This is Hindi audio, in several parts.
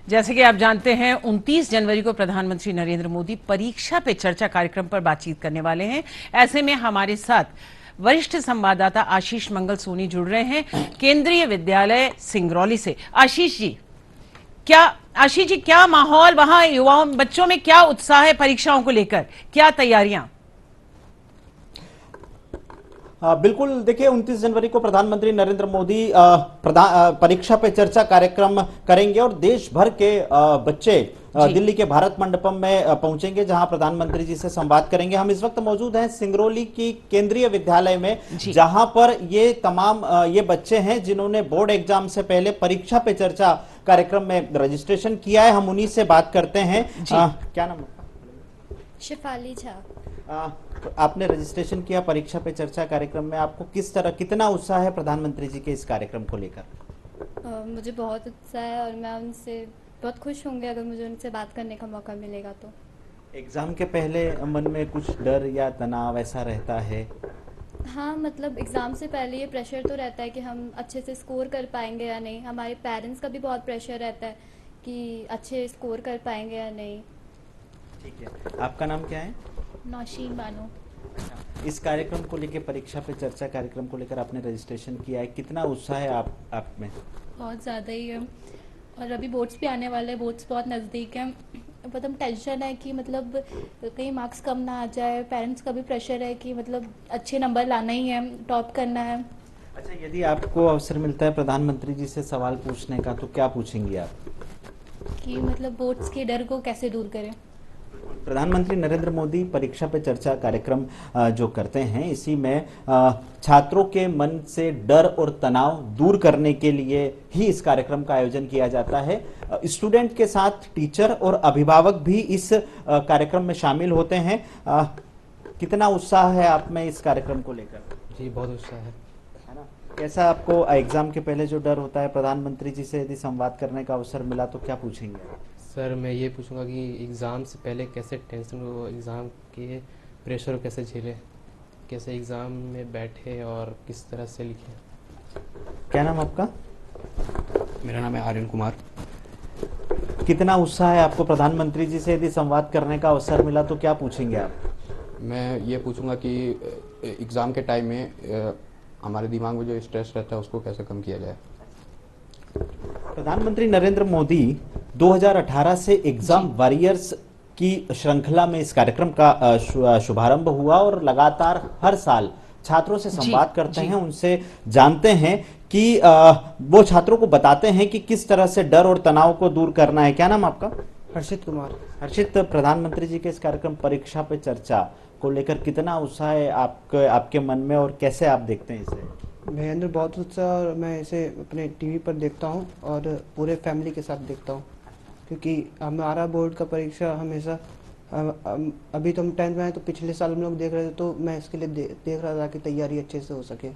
जैसे कि आप जानते हैं 29 जनवरी को प्रधानमंत्री नरेंद्र मोदी परीक्षा पे चर्चा कार्यक्रम पर बातचीत करने वाले हैं। ऐसे में हमारे साथ वरिष्ठ संवाददाता आशीष मंगल सोनी जुड़ रहे हैं केंद्रीय विद्यालय सिंगरौली से। आशीष जी, क्या माहौल वहां युवाओं बच्चों में, क्या उत्साह है परीक्षाओं को लेकर, क्या तैयारियां? बिल्कुल, देखिए 29 जनवरी को प्रधानमंत्री नरेंद्र मोदी परीक्षा पे चर्चा कार्यक्रम करेंगे और देश भर के बच्चे दिल्ली के भारत मंडपम में पहुंचेंगे, जहां प्रधानमंत्री जी से संवाद करेंगे। हम इस वक्त मौजूद हैं सिंगरौली की केंद्रीय विद्यालय में, जहां पर ये तमाम ये बच्चे हैं जिन्होंने बोर्ड एग्जाम से पहले परीक्षा पे चर्चा कार्यक्रम में रजिस्ट्रेशन किया है। हम उन्हीं से बात करते हैं। क्या नाम है? शिफाली झा। आपने रजिस्ट्रेशन किया परीक्षा पे चर्चा कार्यक्रम में, आपको कितना उत्साह है प्रधानमंत्री जी के इस कार्यक्रम को लेकर? मुझे बहुत उत्साह है और मैं उनसे बहुत खुश होंगे अगर मुझे उनसे बात करने का मौका मिलेगा तो। एग्जाम के पहले मन में कुछ डर या तनाव ऐसा रहता है? हाँ, मतलब एग्ज़ाम से पहले ये प्रेशर तो रहता है कि हम अच्छे से स्कोर कर पाएंगे या नहीं। हमारे पेरेंट्स का भी बहुत प्रेशर रहता है कि अच्छे स्कोर कर पाएंगे या नहीं। ठीक है, आपका नाम क्या है? नौशीन बानो। इस कार्यक्रम को लेकर, परीक्षा पे चर्चा कार्यक्रम को लेकर आपने रजिस्ट्रेशन किया है, कितना उत्साह है आप में? बहुत ज़्यादा ही है और अभी बोर्ड्स भी आने वाले हैं, बोर्ड्स बहुत नज़दीक हैं। मतलब टेंशन है कि मतलब कहीं मार्क्स कम ना आ जाए। पेरेंट्स का भी प्रेशर है कि मतलब अच्छे नंबर लाना ही है, टॉप करना है। अच्छा, यदि आपको अवसर मिलता है प्रधानमंत्री जी से सवाल पूछने का तो क्या पूछेंगी आप? कि मतलब बोर्ड्स के डर को कैसे दूर करें। प्रधानमंत्री नरेंद्र मोदी परीक्षा पे चर्चा कार्यक्रम जो करते हैं, इसी में छात्रों के मन से डर और तनाव दूर करने के लिए ही इस कार्यक्रम का आयोजन किया जाता है। स्टूडेंट के साथ टीचर और अभिभावक भी इस कार्यक्रम में शामिल होते हैं। कितना उत्साह है आप में इस कार्यक्रम को लेकर? जी, बहुत उत्साह है ना? कैसा आपको एग्जाम के पहले जो डर होता है, प्रधानमंत्री जी से यदि संवाद करने का अवसर मिला तो क्या पूछेंगे? सर, मैं ये पूछूंगा कि एग्ज़ाम से पहले कैसे टेंशन हो, एग्ज़ाम के प्रेशर को कैसे झेले, कैसे एग्ज़ाम में बैठे और किस तरह से लिखे। क्या नाम आपका? मेरा नाम है आर्यन कुमार। कितना उत्साह है आपको? प्रधानमंत्री जी से यदि संवाद करने का अवसर मिला तो क्या पूछेंगे आप? मैं ये पूछूंगा कि एग्ज़ाम के टाइम में हमारे दिमाग में जो स्ट्रेस रहता है उसको कैसे कम किया जाए। प्रधानमंत्री नरेंद्र मोदी 2018 से एग्जाम वॉरियर्स की श्रृंखला में इस कार्यक्रम का शुभारंभ हुआ और लगातार हर साल छात्रों से संवाद करते हैं, उनसे जानते हैं कि वो छात्रों को बताते हैं कि किस तरह से डर और तनाव को दूर करना है। क्या नाम आपका? हर्षित कुमार। हर्षित, प्रधानमंत्री जी के इस कार्यक्रम परीक्षा पे चर्चा को लेकर कितना उत्साह है आपके मन में और कैसे आप देखते हैं इसे? मेरे अंदर बहुत उत्साह, और मैं इसे अपने टीवी पर देखता हूं और पूरे फैमिली के साथ देखता हूं, क्योंकि हमारा बोर्ड का परीक्षा हमेशा अभी तो हम 10th में आए, तो पिछले साल हम लोग देख रहे थे, तो मैं इसके लिए देख रहा था कि तैयारी अच्छे से हो सके।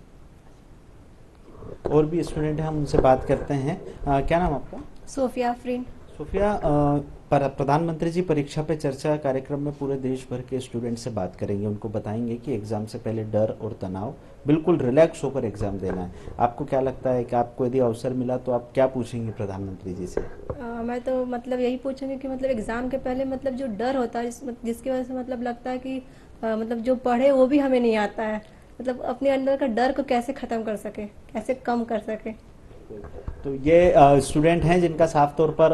और भी स्टूडेंट हैं, हम उनसे बात करते हैं। क्या नाम आपका? सोफिया आफरीन। सोफिया, प्रधानमंत्री जी परीक्षा पे चर्चा कार्यक्रम में पूरे देश भर के स्टूडेंट से बात करेंगे, उनको बताएंगे कि एग्जाम से पहले डर और तनाव, बिल्कुल रिलैक्स होकर एग्जाम देना है। आपको क्या लगता है कि आपको यदि अवसर मिला तो आप क्या पूछेंगे प्रधानमंत्री जी से? मैं तो मतलब यही पूछूंगी कि मतलब एग्ज़ाम के पहले मतलब जो डर होता है जिसकी वजह से मतलब लगता है कि मतलब जो पढ़े वो भी हमें नहीं आता है, मतलब अपने अंदर का डर को कैसे ख़त्म कर सके, कैसे कम कर सके। तो ये स्टूडेंट हैं जिनका साफ तौर पर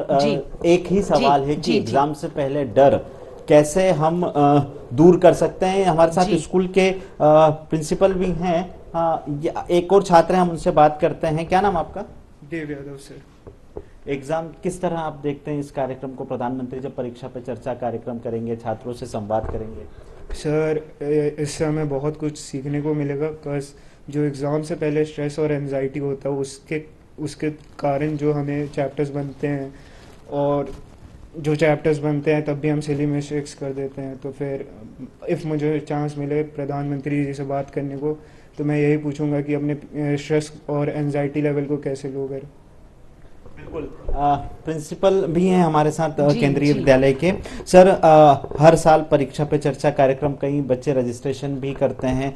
एक ही सवाल है कि एग्जाम से पहले डर कैसे हम दूर कर सकते हैं। हमारे साथ स्कूल के प्रिंसिपल भी हैं। एक और छात्र हैं, हम उनसे बात करते हैं। क्या नाम आपका? देव यादव सर। एग्जाम किस तरह आप देखते हैं इस कार्यक्रम को? प्रधानमंत्री जब परीक्षा पे चर्चा कार्यक्रम करेंगे, छात्रों से संवाद करेंगे, सर इससे हमें बहुत कुछ सीखने को मिलेगा। बस जो एग्ज़ाम से पहले स्ट्रेस और एंजाइटी होता है उसके कारण जो हमें चैप्टर्स बनते हैं, और जो चैप्टर्स बनते हैं तब भी हम सिली मिस्टेक्स कर देते हैं। तो फिर इफ़ मुझे चांस मिले प्रधानमंत्री जी से बात करने को, तो मैं यही पूछूंगा कि अपने स्ट्रेस और एंजाइटी लेवल को कैसे लो करें। बिल्कुल प्रिंसिपल भी हैं हमारे साथ जी, केंद्रीय जी। विद्यालय के। सर, हर साल परीक्षा पे चर्चा कार्यक्रम कई बच्चे रजिस्ट्रेशन भी करते हैं।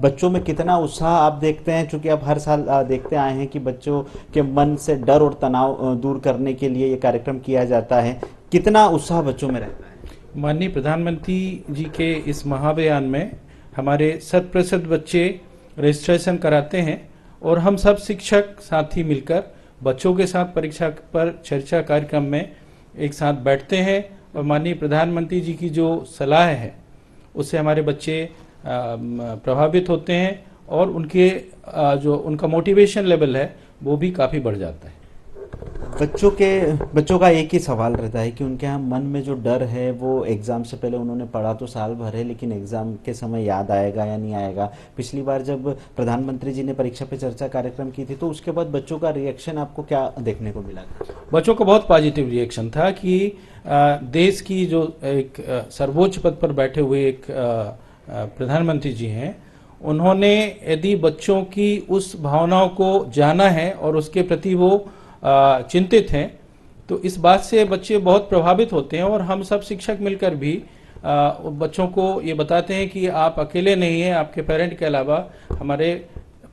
बच्चों में कितना उत्साह आप देखते हैं, चूंकि आप हर साल देखते आए हैं कि बच्चों के मन से डर और तनाव दूर करने के लिए ये कार्यक्रम किया जाता है, कितना उत्साह बच्चों में रहता है? माननीय प्रधानमंत्री जी के इस महाअभियान में हमारे 100% बच्चे रजिस्ट्रेशन कराते हैं और हम सब शिक्षक साथी मिलकर बच्चों के साथ परीक्षा पर चर्चा कार्यक्रम में एक साथ बैठते हैं और माननीय प्रधानमंत्री जी की जो सलाह है उससे हमारे बच्चे प्रभावित होते हैं और उनके जो उनका मोटिवेशन लेवल है वो भी काफ़ी बढ़ जाता है। बच्चों का एक ही सवाल रहता है कि उनके यहाँ मन में जो डर है वो एग्जाम से पहले उन्होंने पढ़ा तो साल भर है, लेकिन एग्जाम के समय याद आएगा या नहीं आएगा। पिछली बार जब प्रधानमंत्री जी ने परीक्षा पे चर्चा कार्यक्रम की थी तो उसके बाद बच्चों का रिएक्शन आपको क्या देखने को मिला? बच्चों का बहुत पॉजिटिव रिएक्शन था कि देश की जो एक सर्वोच्च पद पर बैठे हुए एक प्रधानमंत्री जी हैं, उन्होंने यदि बच्चों की उस भावनाओं को जाना है और उसके प्रति वो चिंतित हैं तो इस बात से बच्चे बहुत प्रभावित होते हैं और हम सब शिक्षक मिलकर भी बच्चों को ये बताते हैं कि आप अकेले नहीं हैं, आपके पेरेंट के अलावा हमारे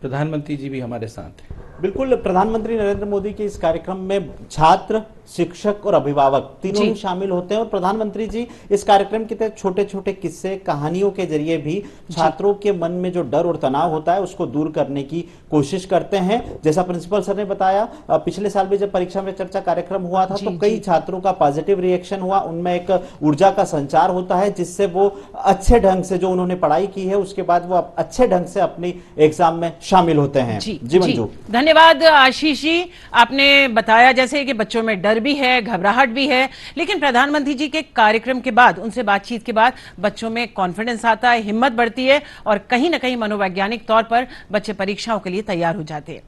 प्रधानमंत्री जी भी हमारे साथ हैं। बिल्कुल, प्रधानमंत्री नरेंद्र मोदी के इस कार्यक्रम में छात्र, शिक्षक और अभिभावक तीनों ही शामिल होते हैं और प्रधानमंत्री जी इस कार्यक्रम के तहत छोटे छोटे किस्से, कहानियों के जरिए भी छात्रों के मन में जो डर और तनाव होता है उसको दूर करने की कोशिश करते हैं। जैसा प्रिंसिपल सर ने बताया, पिछले साल भी जब परीक्षा में चर्चा कार्यक्रम हुआ था तो कई छात्रों का पॉजिटिव रिएक्शन हुआ, उनमें एक ऊर्जा का संचार होता है जिससे वो अच्छे ढंग से जो उन्होंने पढ़ाई की है उसके बाद वो अच्छे ढंग से अपनी एग्जाम में शामिल होते हैं। जी मंजू। धन्यवाद आशीष जी, आपने बताया जैसे कि बच्चों में डर भी है, घबराहट भी है, लेकिन प्रधानमंत्री जी के कार्यक्रम के बाद, उनसे बातचीत के बाद बच्चों में कॉन्फिडेंस आता है, हिम्मत बढ़ती है और कहीं ना कहीं मनोवैज्ञानिक तौर पर बच्चे परीक्षाओं के लिए तैयार हो जाते हैं।